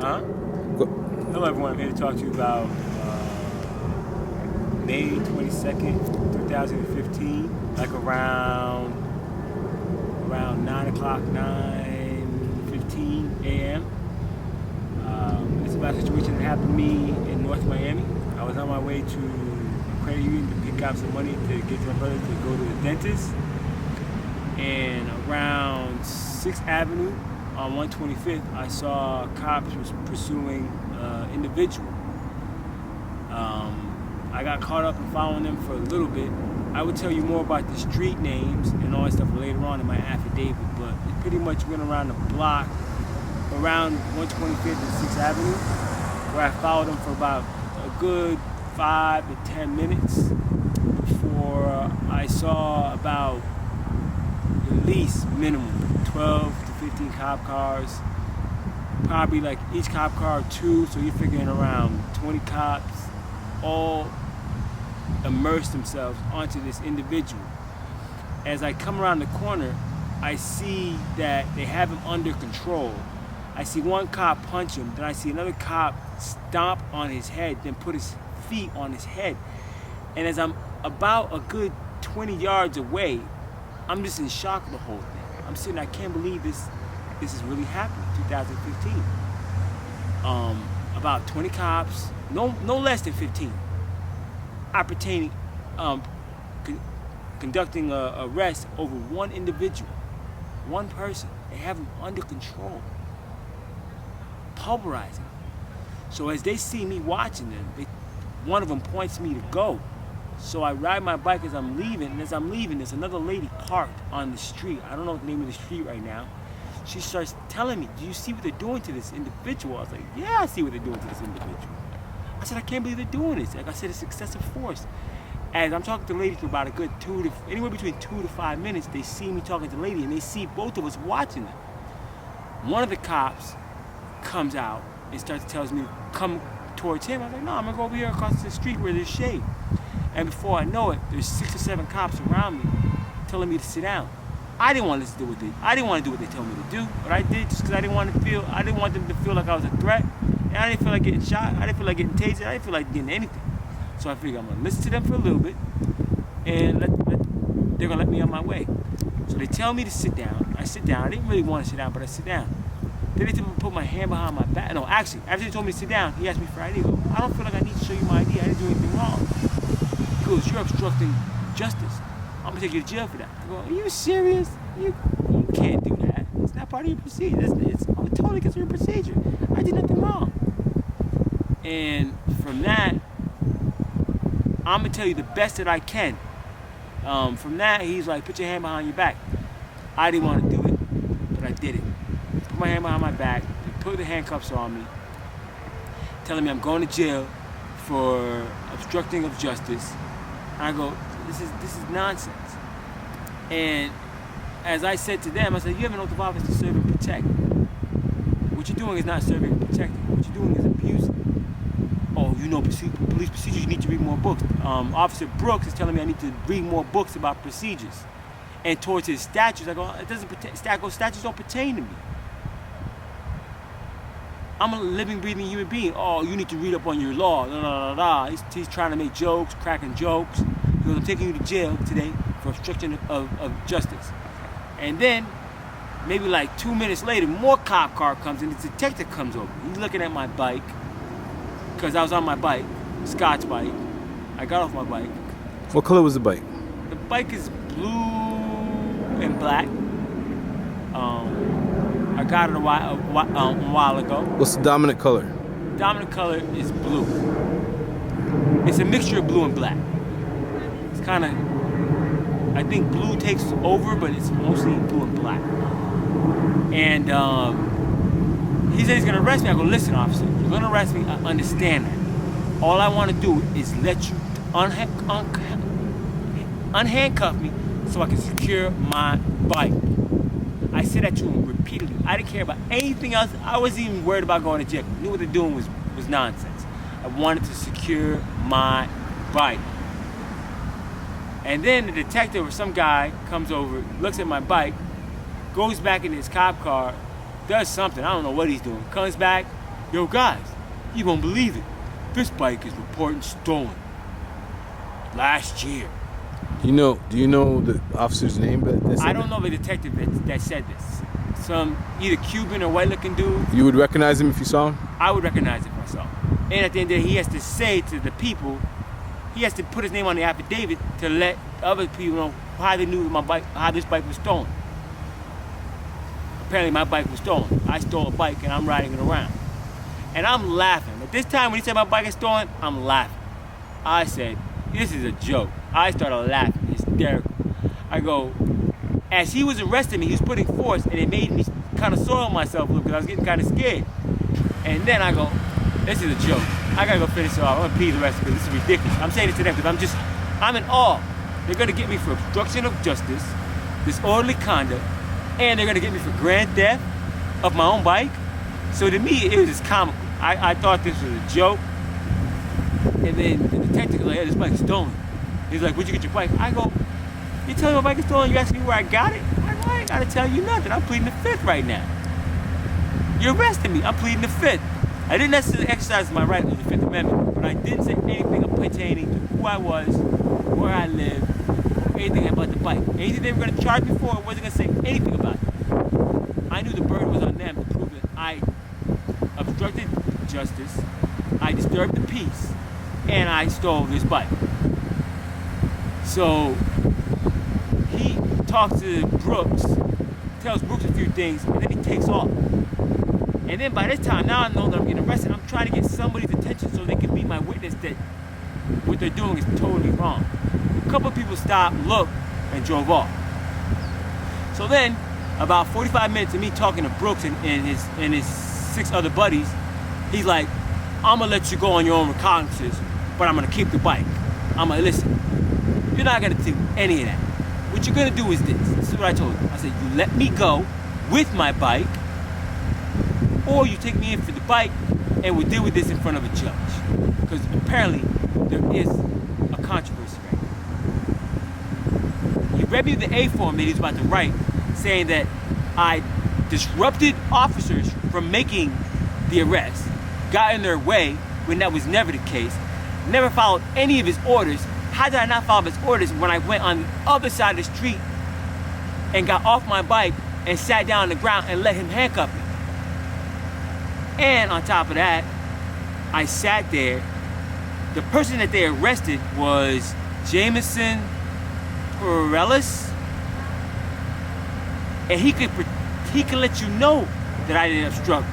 Hello everyone, I'm here to talk to you about May 22nd, 2015, like around 9 o'clock, 9:15 a.m. It's about a situation that happened to me in North Miami. I was on my way to a credit union to pick out some money to get to my brother to go to the dentist. And around 6th Avenue on 125th, I saw cops pursuing an individual. I got caught up in following them for a little bit. I would tell you more about the street names and all that stuff later on in my affidavit, but it pretty much went around the block, around 125th and 6th Avenue, where I followed them for about a good 5 to 10 minutes before I saw about at least minimum 12 to 15 cop cars, probably like each cop car 2, so you're figuring around 20 cops, all immerse themselves onto this individual. As I come around the corner, I see that they have him under control. I see one cop punch him, then I see another cop stomp on his head, then put his feet on his head. And as I'm about a good 20 yards away, I'm just in shock of the whole thing. I'm sitting, I can't believe this is really happening, 2015. About 20 cops, no less than 15, appertaining, conducting a arrest over one individual, one person. They have him under control, pulverizing. So as they see me watching them, one of them points me to go. So I ride my bike as I'm leaving, and as I'm leaving, there's another lady parked on the street. I don't know the name of the street right now. She starts telling me, "Do you see what they're doing to this individual?" I was like, "Yeah, I see what they're doing to this individual." I said, "I can't believe they're doing this." Like I said, it's excessive force. As I'm talking to the lady for about a good anywhere between 2 to 5 minutes, they see me talking to the lady, and they see both of us watching them. One of the cops comes out and tells me to come towards him. I was like, "No, I'm gonna go over here across the street where there's shade." And before I know it, there's 6 or 7 cops around me telling me to sit down. I didn't want to do what they told me to do, but I did just because I didn't want them to feel like I was a threat. And I didn't feel like getting shot. I didn't feel like getting tasered. I didn't feel like getting anything. So I figured I'm gonna listen to them for a little bit, and they're gonna let me on my way. So they tell me to sit down. I sit down. I didn't really want to sit down, but I sit down. Then they tell me to put my hand behind my back. No, actually, after they told me to sit down, he asked me for ID. I go, "I don't feel like I need to show you my ID. I didn't do anything wrong." He goes, "You're obstructing justice. I'm gonna take you to jail for that." I go, "Are you serious? You can't do that. It's not part of your procedure. It's totally against your procedure. I did nothing wrong." And from that, I'm gonna tell you the best that I can. From that, he's like, "Put your hand behind your back." I didn't want to do it, but I did it. Put my hand behind my back, put the handcuffs on me, telling me I'm going to jail for obstructing of justice. And I go, this is nonsense. And as I said to them, I said, "You have an oath of office to serve and protect. What you're doing is not serving and protecting. What you're doing is abusing." "Oh, you know police procedures, you need to read more books." Officer Brooks is telling me I need to read more books about procedures. And towards his statutes, I go, "It doesn't statutes don't pertain to me. I'm a living, breathing human being." "Oh, you need to read up on your law." He's trying to make jokes, cracking jokes. He goes, "I'm taking you to jail today for obstruction of justice." And then, maybe like 2 minutes later, more cop car comes and the detective comes over. He's looking at my bike, because I was on my bike, Scott's bike. I got off my bike. What color was the bike? The bike is blue and black. I got it a while ago. What's the dominant color? The dominant color is blue. It's a mixture of blue and black. It's kind of, I think blue takes over, but it's mostly blue and black. And he said he's going to arrest me. I go, "Listen, officer, you're going to arrest me. I understand that. All I want to do is let you unhandcuff me so I can secure my bike." I said that to him repeatedly. I didn't care about anything else. I wasn't even worried about going to jail. I knew what they're doing was nonsense. I wanted to secure my bike. And then the detective or some guy comes over, looks at my bike, goes back in his cop car, does something. I don't know what he's doing. Comes back, Yo guys, you won't believe it. This bike is reporting stolen. Last year. Do you know the officer's name? I don't know the detective that said this. Some either Cuban or white looking dude. You would recognize him if you saw him? I would recognize it myself. And at the end of the day, he has to say to the people, he has to put his name on the affidavit to let other people know how they knew how this bike was stolen. Apparently my bike was stolen. I stole a bike and I'm riding it around. And I'm laughing. At this time when he said my bike is stolen, I'm laughing. I said, this is a joke. I started laughing, hysterical. I go, as he was arresting me, he was putting force, and it made me kind of soil myself a little because I was getting kind of scared. And then I go, this is a joke. I gotta go finish it off. I'm gonna plead the rest because this is ridiculous. I'm saying it to them because I'm in awe. They're gonna get me for obstruction of justice, disorderly conduct, and they're gonna get me for grand theft of my own bike. So to me, it was just comical. I thought this was a joke. And then the detective was like, hey, this bike is stolen. He's like, where'd you get your bike? I go, you tell me my bike is stolen, you ask me where I got it? I ain't gotta tell you nothing. I'm pleading the fifth right now. You're arresting me. I'm pleading the fifth. I didn't necessarily exercise my right of the Fifth Amendment, but I didn't say anything pertaining to who I was, where I lived, or anything about the bike. Anything they were gonna charge me for, I wasn't gonna say anything about it. I knew the burden was on them to prove that I obstructed justice, I disturbed the peace, and I stole this bike. So he talks to Brooks, tells Brooks a few things, and then he takes off. And then by this time, now I know that I'm getting arrested, I'm trying to get somebody's attention so they can be my witness that what they're doing is totally wrong. A couple of people stopped, looked, and drove off. So then, about 45 minutes of me talking to Brooks and his 6 other buddies, he's like, I'm gonna let you go on your own reconnaissance, but I'm gonna keep the bike. I'm gonna listen. You're not gonna do any of that. What you're gonna do is this. This is what I told him. I said, you let me go with my bike, or you take me in for the bike, and we'll deal with this in front of a judge. Because apparently, there is a controversy right now. He read me the A form that he was about to write, saying that I disrupted officers from making the arrest, got in their way when that was never the case, never followed any of his orders. How did I not follow his orders when I went on the other side of the street and got off my bike and sat down on the ground and let him handcuff me? And on top of that, I sat there. The person that they arrested was Jameson Perellis, and he could let you know that I didn't obstruct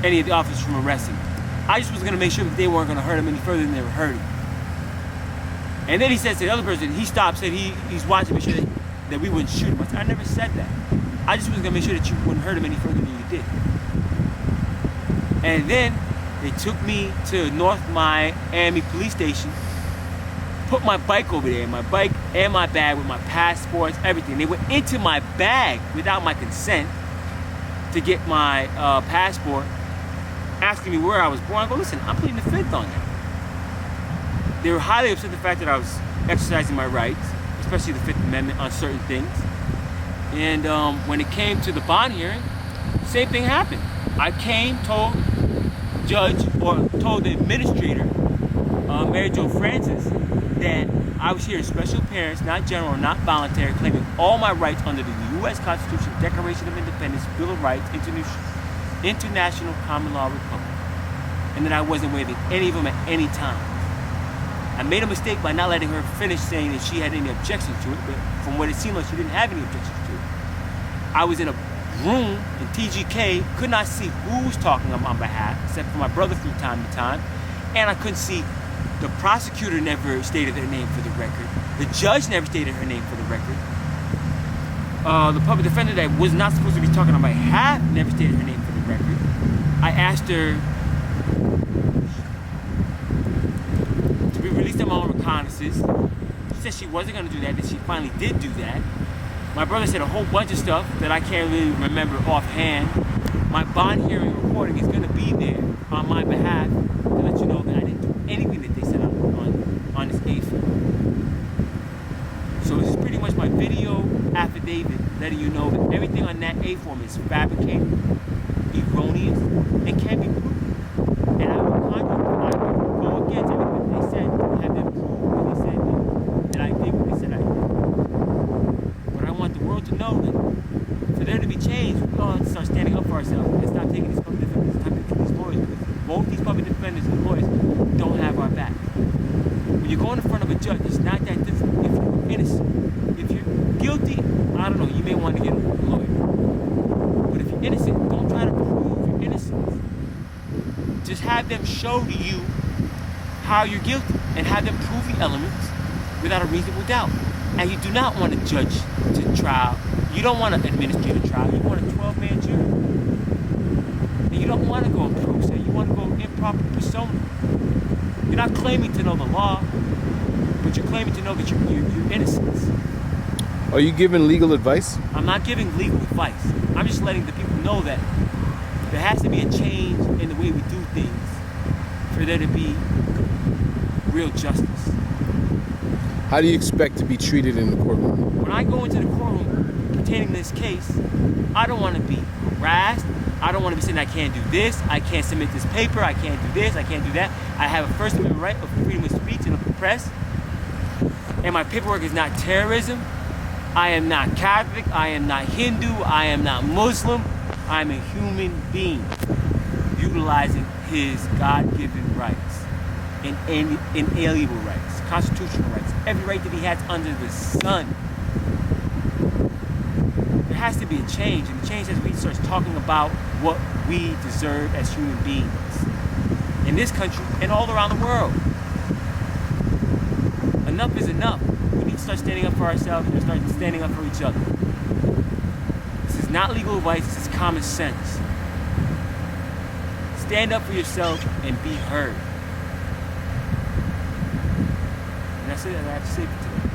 any of the officers from arresting me. I just was gonna make sure that they weren't gonna hurt him any further than they were hurting. And then he says to the other person, he stopped, said he's watching, make sure that we wouldn't shoot him. I said, I never said that. I just was gonna make sure that you wouldn't hurt him any further than you did. And then they took me to North Miami Police Station, put my bike over there, my bike and my bag with my passports, everything. They went into my bag without my consent to get my passport, asking me where I was born. I go, listen, I'm pleading the fifth on that. They were highly upset at the fact that I was exercising my rights, especially the Fifth Amendment on certain things. And when it came to the bond hearing, same thing happened. I came, told the administrator, Mary Jo Francis, that I was here in special appearance, not general, not voluntary, claiming all my rights under the U.S. Constitution, Declaration of Independence, Bill of Rights, International Common Law Republic, and that I wasn't waiving any of them at any time. I made a mistake by not letting her finish saying that she had any objections to it, but from what it seemed like she didn't have any objections to it. I was in a room in TGK, could not see who was talking on my behalf, except for my brother from time to time, and I couldn't see. The prosecutor never stated their name for the record. The judge never stated her name for the record. The public defender that was not supposed to be talking on my behalf never stated her name for the record. I asked her to be released on my own reconnaissance. She said she wasn't going to do that, and she finally did do that. My brother said a whole bunch of stuff that I can't really remember offhand. My bond hearing recording is going to be there on my behalf to let you know that I didn't do anything that they said on this A form. So this is pretty much my video affidavit letting you know that everything on that A form is fabricated, erroneous, and can't be proven. both these public defenders and lawyers don't have our back. When you go in front of a judge, it's not that difficult. If you're innocent, if you're guilty, I don't know, you may want to get a lawyer. But if you're innocent, don't try to prove your innocence. Just have them show to you how you're guilty and have them prove the elements without a reasonable doubt. And you do not want to judge to trial. You don't want to administer the trial. You want a 12-man jury. And you don't want to go pro se. You want to go improper persona. You're not claiming to know the law, but you're claiming to know that you're innocent. Are you giving legal advice? I'm not giving legal advice. I'm just letting the people know that there has to be a change in the way we do things for there to be real justice. How do you expect to be treated in the courtroom? When I go into the courtroom pertaining to this case, I don't want to be harassed. I don't want to be saying I can't do this, I can't submit this paper, I can't do this, I can't do that. I have a First Amendment right of freedom of speech and of the press. And my paperwork is not terrorism. I am not Catholic, I am not Hindu, I am not Muslim. I'm a human being utilizing his God-given rights and inalienable rights, constitutional rights, every right that he has under the sun. There has to be a change, and the change has to be we start talking about what we deserve as human beings in this country and all around the world. Enough is enough. We need to start standing up for ourselves and start standing up for each other. This is not legal advice, this is common sense. Stand up for yourself and be heard. And that's it that I have to say for today.